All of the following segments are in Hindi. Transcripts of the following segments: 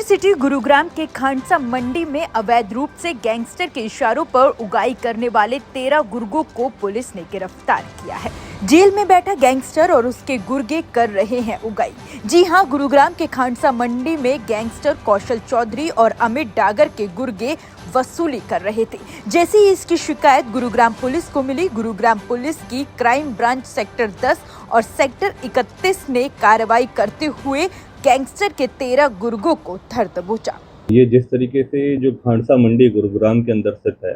सिटी गुरुग्राम के खांडसा मंडी में अवैध रूप से गैंगस्टर के इशारों पर उगाई करने वाले 13 गुर्गों को पुलिस ने गिरफ्तार किया है। जेल में बैठा गैंगस्टर और उसके गुर्गे कर रहे हैं उगाई। जी हां, गुरुग्राम के खांडसा मंडी में गैंगस्टर कौशल चौधरी और अमित डागर के गुर्गे वसूली कर रहे थे। जैसे ही इसकी शिकायत गुरुग्राम पुलिस को मिली, गुरुग्राम पुलिस की क्राइम ब्रांच सेक्टर 10 और सेक्टर 31 ने कार्रवाई करते हुए गैंगस्टर के 13 गुर्गों को धर दबोचा। ये जिस तरीके से जो खांडसा मंडी गुरुग्राम के अंदर स्थित है,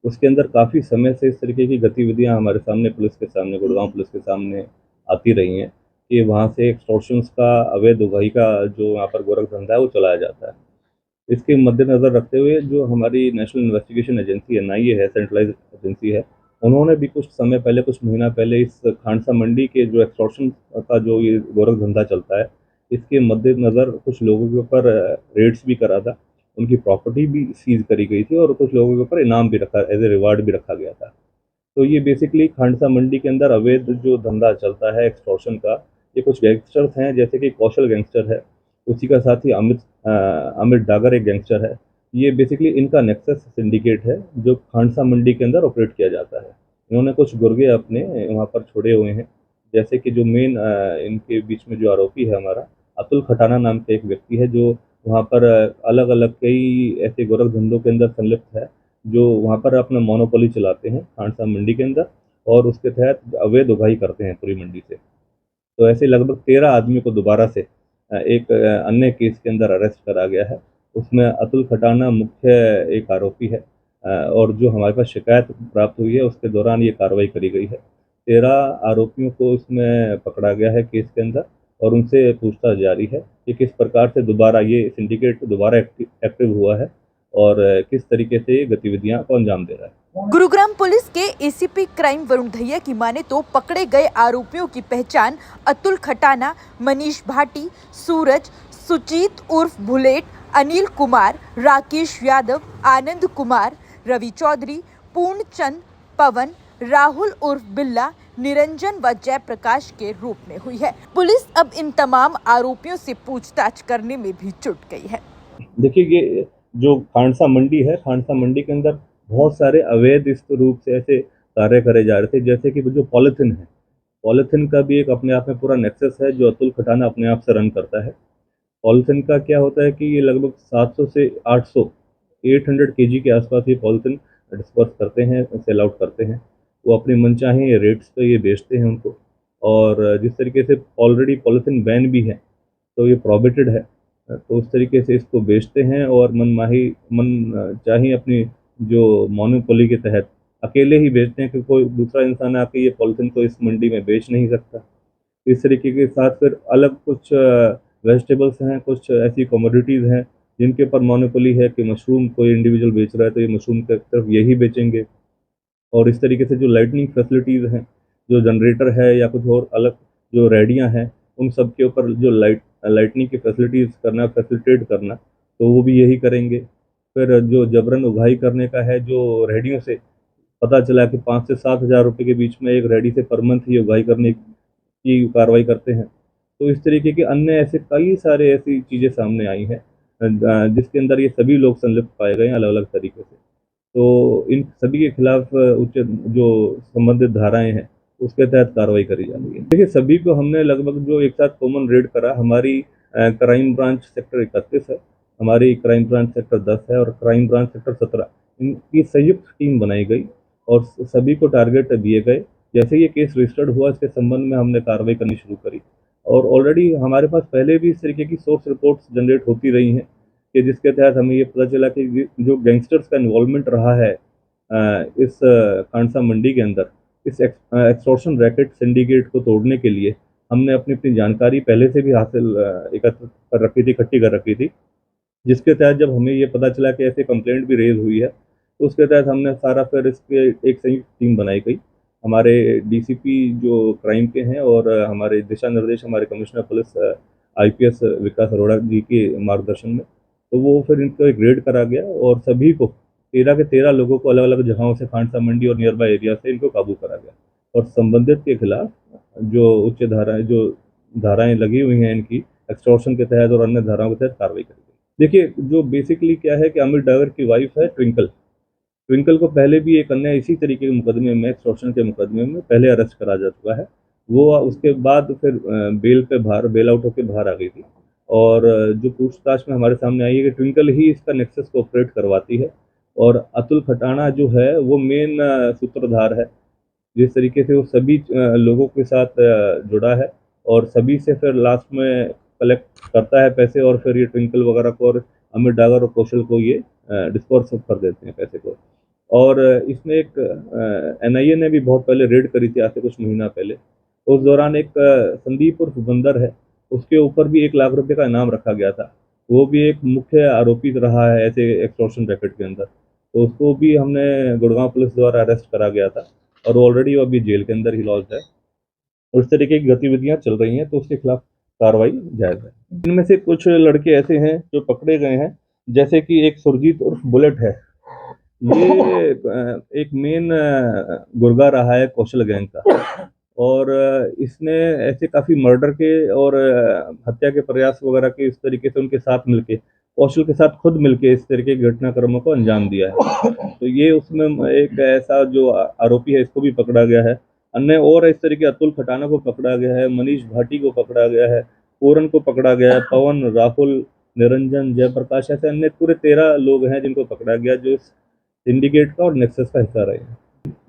उसके अंदर काफ़ी समय से इस तरीके की गतिविधियां हमारे सामने, पुलिस के सामने, गुड़गांव पुलिस के सामने आती रही हैं कि वहाँ से एक्सटॉर्शंस का, अवैध उगाही का जो यहाँ पर गोरख धंधा है वो चलाया जाता है। इसके मद्देनज़र रखते हुए जो हमारी नेशनल इन्वेस्टिगेशन एजेंसी एनआईए है, सेंट्रलाइज्ड एजेंसी है, उन्होंने भी कुछ समय पहले, कुछ महीना पहले इस खांडसा मंडी के जो एक्सटॉर्शन का जो ये गोरख धंधा चलता है, इसके मद्देनज़र कुछ लोगों के ऊपर रेड्स भी करा था, उनकी प्रॉपर्टी भी सीज करी गई थी और कुछ लोगों के ऊपर इनाम भी रखा, एज ए रिवार्ड भी रखा गया था। तो ये बेसिकली खांडसा मंडी के अंदर अवैध जो धंधा चलता है एक्सटॉर्शन का, ये कुछ गैंगस्टर्स हैं, जैसे कि कौशल गैंगस्टर है, उसी का साथ ही अमित डागर एक गैंगस्टर है। ये बेसिकली इनका नेक्सस सिंडिकेट है जो खांडसा मंडी के अंदर ऑपरेट किया जाता है। इन्होंने कुछ गुर्गे अपने वहाँ पर छोड़े हुए हैं, जैसे कि जो मेन इनके बीच में जो आरोपी है हमारा अतुल खटाना नाम का एक व्यक्ति है, जो वहाँ पर अलग अलग कई ऐसे गोरख धंधों के अंदर संलिप्त है, जो वहाँ पर अपना मोनोपोली चलाते हैं खांडसा मंडी के अंदर और उसके तहत अवैध उगाही करते हैं पूरी मंडी से। तो ऐसे लगभग 13 आदमी को दोबारा से एक अन्य केस के अंदर अरेस्ट करा गया है। उसमें अतुल खटाना मुख्य एक आरोपी है और जो हमारे पास शिकायत प्राप्त हुई है उसके दौरान ये कार्रवाई करी गई है। 13 आरोपियों को इसमें पकड़ा गया है केस के अंदर और उनसे पूछताछ जारी है कि किस प्रकार से दोबारा ये सिंडिकेट दोबारा एक्टिव हुआ है और किस तरीके से ये गतिविधियां को अंजाम दे रहा है। गुरुग्राम पुलिस के एसीपी क्राइम वरुण दहिया की माने तो पकड़े गए आरोपियों की पहचान अतुल खटाना, मनीष भाटी, सूरज, सुजीत उर्फ बुलेट, अनिल कुमार, राकेश यादव, आनंद कुमार, रवि चौधरी, पूर्णचंद, पवन, राहुल उर्फ बिल्ला, निरंजन व जयप्रकाश के रूप में हुई है। पुलिस अब इन तमाम आरोपियों से पूछताछ करने में भी जुट गई है। देखिए, ये जो खांडसा मंडी है, खांडसा मंडी के अंदर बहुत सारे अवैध इस रूप से ऐसे कार्य करे जा रहे थे, जैसे कि जो पॉलिथीन है, पॉलिथीन का भी एक अपने आप में पूरा नेक्सस है जो अतुल खटाना अपने आप से रन करता है। पॉलिथीन का क्या होता है कि ये लगभग 700 से 800 केजी के आसपास ये पॉलिथीन डिस्पर्स करते हैं, सेल आउट करते हैं। वो अपने मनचाहे रेट्स पे ये बेचते हैं उनको, और जिस तरीके से ऑलरेडी पॉलिथीन बैन भी है तो ये प्रोहिबिटेड है, तो उस तरीके से इसको बेचते हैं और मन चाहे अपनी जो मोनोपोली के तहत अकेले ही बेचते हैं कि कोई दूसरा इंसान आके ये पॉलिथीन को इस मंडी में बेच नहीं सकता। इस तरीके के साथ फिर अलग कुछ वेजिटेबल्स हैं, कुछ ऐसी कमोडिटीज़ हैं जिनके ऊपर मोनोपोली है कि मशरूम कोई इंडिविजुअल बेच रहा है तो ये मशरूम की तरफ यही बेचेंगे। और इस तरीके से जो लाइटनिंग फैसिलिटीज़ हैं, जो जनरेटर है या कुछ और अलग जो रेडियाँ हैं, उन सब के ऊपर जो लाइटनिंग की फैसिलिटीज़ करना, फैसिलिटेट करना, तो वो भी यही करेंगे। फिर जो जबरन उगाही करने का है, जो रेहड़ियों से पता चला कि 5 से 7 हज़ार रुपये के बीच में एक रेहड़ी से पर मंथ ये उगाही करने की कार्रवाई करते हैं। तो इस तरीके के अन्य ऐसे कई सारे ऐसी चीज़ें सामने आई हैं जिसके अंदर ये सभी लोग संलिप्त पाए गए हैं अलग-अलग तरीके से। तो इन सभी के खिलाफ उच्च जो संबंधित धाराएँ हैं, उसके तहत कार्रवाई करी जा रही है। देखिए, सभी को हमने लगभग जो एक साथ कॉमन रेड करा, हमारी क्राइम ब्रांच सेक्टर 31 है, हमारी क्राइम ब्रांच सेक्टर 10 है और क्राइम ब्रांच सेक्टर 17, इनकी संयुक्त टीम बनाई गई और सभी को टारगेट दिए गए। जैसे ये केस रजिस्टर्ड हुआ, इसके संबंध में हमने कार्रवाई करनी शुरू करी और ऑलरेडी हमारे पास पहले भी इस तरीके की सोर्स रिपोर्ट्स जनरेट होती रही हैं कि जिसके तहत हमें ये पता चला कि जो गैंगस्टर्स का इन्वॉल्वमेंट रहा है इस खांडसा मंडी के अंदर, इस एक्सटॉर्शन रैकेट सिंडिकेट को तोड़ने के लिए हमने अपनी अपनी जानकारी पहले से भी हासिल एकत्र कर रखी थी, इकट्ठी कर रखी थी। जिसके तहत जब हमें ये पता चला कि ऐसे कंप्लेंट भी रेज़ हुई है, तो उसके तहत हमने सारा फिर इसके एक संयुक्त टीम बनाई गई। हमारे डीसीपी जो क्राइम के हैं और हमारे दिशा निर्देश हमारे कमिश्नर पुलिस आईपीएस विकास अरोड़ा जी के मार्गदर्शन में, तो वो फिर इनको एक रेड करा गया और सभी को 13 के 13 लोगों को अलग-अलग जगहों से खांडसा मंडी और नियर बाय एरिया से इनको काबू करा गया और संबंधित के खिलाफ जो उच्च धाराएँ, जो धाराएँ लगी हुई हैं इनकी एक्सटॉर्शन के तहत और अन्य धाराओं के तहत कार्रवाई करी। देखिए, जो बेसिकली क्या है कि अमित डागर की वाइफ है ट्विंकल। ट्विंकल को पहले भी एक अन्य इसी तरीके के मुकदमे में, एक्सटॉर्शन के मुकदमे में पहले अरेस्ट करा जा चुका है। वो उसके बाद फिर बेल आउट होके बाहर आ गई थी। और जो पूछताछ में हमारे सामने आई है कि ट्विंकल ही इसका नेक्सस को ऑपरेट करवाती है और अतुल खटाना जो है वो मेन सूत्रधार है। जिस तरीके से वो सभी लोगों के साथ जुड़ा है और सभी से फिर लास्ट में कलेक्ट करता है पैसे और फिर ये ट्विंकल वगैरह को और अमित डागर और कौशल को ये डिस्पर्स कर देते हैं पैसे को। और इसमें एक एनआईए ने भी बहुत पहले रेड करी थी, आज से कुछ महीना पहले। उस दौरान एक संदीप उर्फ बंदर है, उसके ऊपर भी 1 लाख रुपए का इनाम रखा गया था। वो भी एक मुख्य आरोपी रहा है ऐसे एक्सटॉर्शन रैकेट के अंदर। तो उसको भी हमने गुड़गांव पुलिस द्वारा अरेस्ट करा गया था और ऑलरेडी वो अभी जेल के अंदर ही लॉज है। उस तरीके की गतिविधियां चल रही हैं तो उसके खिलाफ कार्रवाई जायज है। इनमें से कुछ लड़के ऐसे हैं जो पकड़े गए हैं, जैसे कि एक सुरजीत उर्फ बुलेट है। ये एक मेन गुर्गा रहा है कौशल गैंग का और इसने ऐसे काफ़ी मर्डर के और हत्या के प्रयास वगैरह के इस तरीके से उनके साथ मिलके, कौशल के साथ खुद मिलके इस तरीके के घटनाक्रमों को अंजाम दिया है। तो ये उसमें एक ऐसा जो आरोपी है इसको भी पकड़ा गया है। अन्य और इस तरीके अतुल खटाना को पकड़ा गया है, मनीष भाटी को पकड़ा गया है, पूरन को पकड़ा गया है, पवन, राहुल, निरंजन, जयप्रकाश, ऐसे अन्य पूरे 13 लोग हैं जिनको पकड़ा गया जो इस सिंडिकेट का और नेक्सस का हिस्सा रहे हैं।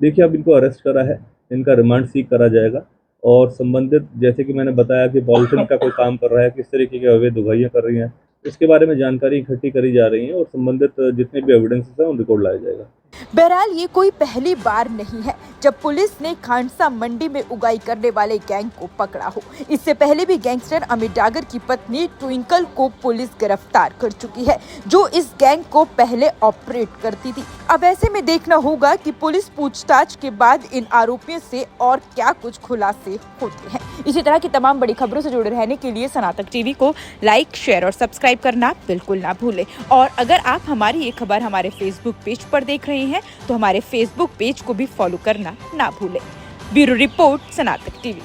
देखिए, अब इनको अरेस्ट करा है, इनका रिमांड सीक करा जाएगा और संबंधित, जैसे कि मैंने बताया कि पॉलिथिन का कोई काम कर रहा है, किस तरीके की अवैध उगाइयाँ कर रही हैं, इसके बारे में जानकारी इकट्ठी करी जा रही है और संबंधित जितने भी एविडेंसेस हैं उन रिकॉर्ड लाया जाएगा। बहरहाल ये कोई पहली बार नहीं है जब पुलिस ने खांडसा मंडी में उगाई करने वाले गैंग को पकड़ा हो। इससे पहले भी गैंगस्टर अमित डागर की पत्नी ट्विंकल को पुलिस गिरफ्तार कर चुकी है, जो इस गैंग को पहले ऑपरेट करती थी। अब ऐसे में देखना होगा कि पुलिस पूछताछ के बाद इन आरोपियों से और क्या कुछ खुलासे होते हैं। इसी तरह की तमाम बड़ी खबरों से जुड़े रहने के लिए सनातक टीवी को लाइक, शेयर और सब्सक्राइब करना बिल्कुल ना भूलें। और अगर आप हमारी ये खबर हमारे फेसबुक पेज पर देख रहे हैं तो हमारे फेसबुक पेज को भी फॉलो करना ना भूलें। Bureau report, Sanatak TV.